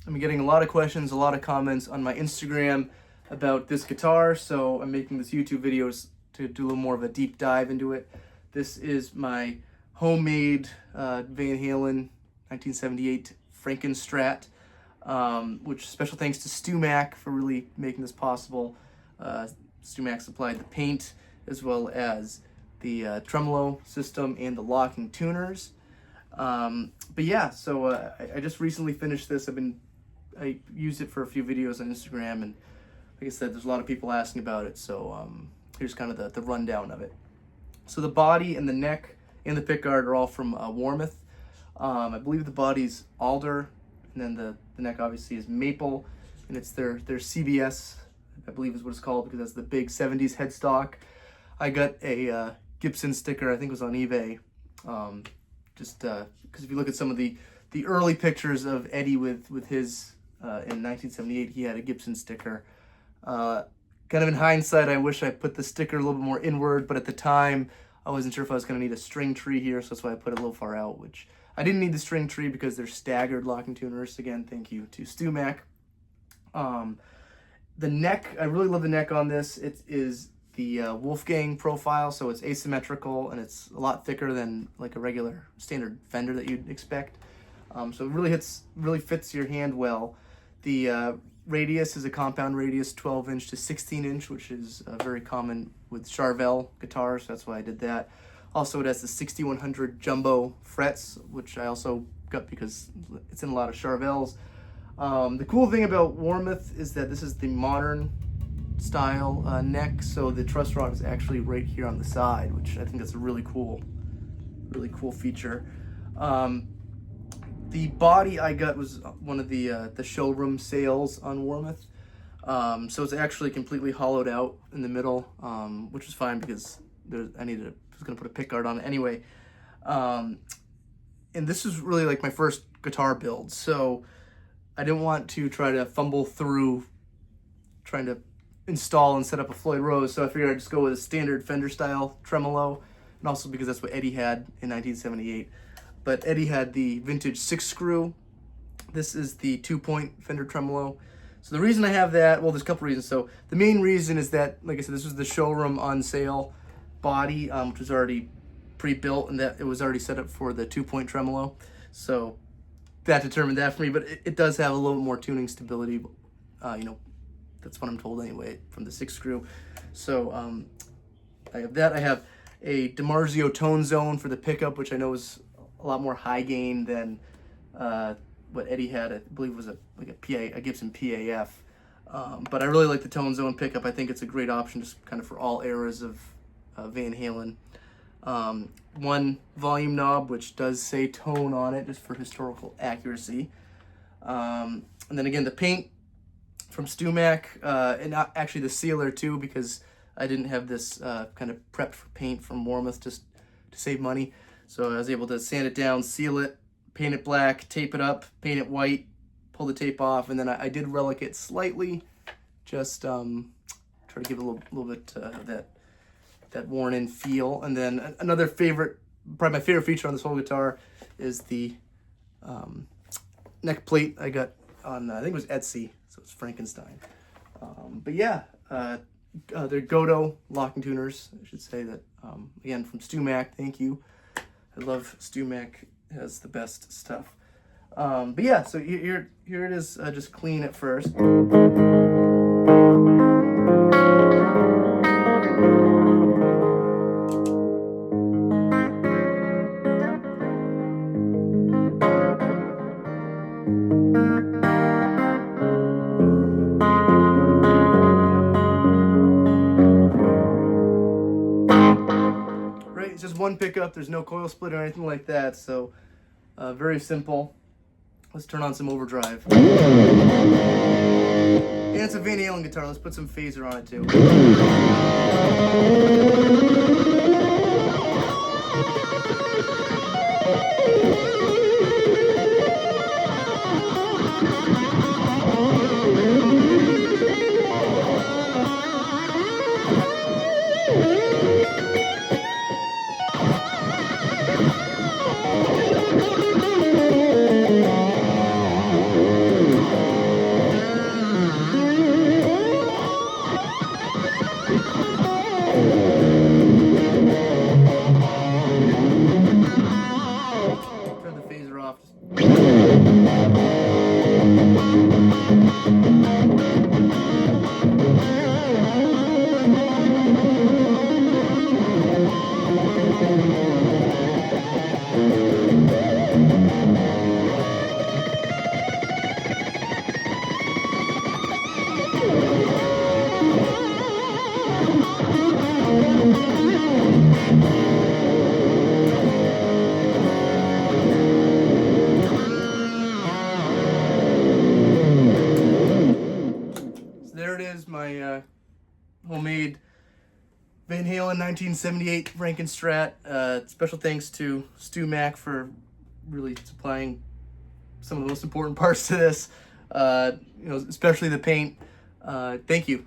I'm getting a lot of questions, a lot of comments on my Instagram about this guitar, so I'm making this YouTube videos to do a little more of a deep dive into it. This is my homemade Van Halen 1978 Frankenstrat, which special thanks to StewMac for really making this possible. StewMac supplied the paint as well as the tremolo system and the locking tuners. But yeah, so I just recently finished this. I used it for a few videos on Instagram, and like I said, there's a lot of people asking about it, so here's kind of the rundown of it. So the body and the neck and the pickguard are all from Warmouth. I believe the body's alder, and then the neck obviously is maple, and it's their CBS, I believe is what it's called, because that's the big 70s headstock. I got a Gibson sticker, I think it was on eBay, just because if you look at some of the early pictures of Eddie with his, in 1978, he had a Gibson sticker. Kind of in hindsight, I wish I put the sticker a little bit more inward, but at the time, I wasn't sure if I was going to need a string tree here, so that's why I put it a little far out, which I didn't need the string tree because they're staggered locking tuners. Again, thank you to StewMac. The neck, I really love the neck on this. It is the Wolfgang profile, so it's asymmetrical, and it's a lot thicker than like a regular standard Fender that you'd expect. So it really fits your hand well. The radius is a compound radius, 12-inch to 16-inch, which is very common with Charvel guitars. That's why I did that. Also, it has the 6100 jumbo frets, which I also got because it's in a lot of Charvels. The cool thing about Warmouth is that this is the modern style neck, so the truss rod is actually right here on the side, which I think that's a really cool feature. The body I got was one of the showroom sales on Warmouth, so it's actually completely hollowed out in the middle, which is fine because I was going to put a pickguard on it anyway. And this is really like my first guitar build, so I didn't want to try to fumble through trying to install and set up a Floyd Rose, so I figured I'd just go with a standard Fender style tremolo, and also because that's what Eddie had in 1978. But Eddie had the vintage 6-screw. This is the 2-point Fender tremolo. So the reason I have that, well, there's a couple reasons. So the main reason is that, like I said, this was the showroom on sale body, which was already pre-built, and that it was already set up for the 2-point tremolo. So that determined that for me, but it does have a little bit more tuning stability. That's what I'm told anyway, from the 6-screw. So I have that. I have a DiMarzio tone zone for the pickup, which I know is a lot more high gain than what Eddie had. I believe was a Gibson PAF. But I really like the tone zone pickup. I think it's a great option just kind of for all eras of Van Halen. One volume knob, which does say tone on it, just for historical accuracy. And then again, the paint from StewMac, and actually the sealer too, because I didn't have this kind of prepped for paint from Warmouth just to save money. So I was able to sand it down, seal it, paint it black, tape it up, paint it white, pull the tape off, and then I did relic it slightly, just try to give it a little bit of that worn-in feel. And then another favorite, probably my favorite feature on this whole guitar, is the neck plate I got on, I think it was Etsy, so it's Frankenstein. But yeah, they're Godot locking tuners, I should say that, again, from StewMac, thank you. I love StewMac, has the best stuff. But yeah, so here it is, just clean at first. It's just one pickup, there's no coil split or anything like that, so very simple. Let's turn on some overdrive. And it's a Van Halen guitar, let's put some phaser on it too. is my homemade Van Halen 1978 Frankenstrat. Special thanks to StewMac for really supplying some of the most important parts to this, especially the paint. Thank you.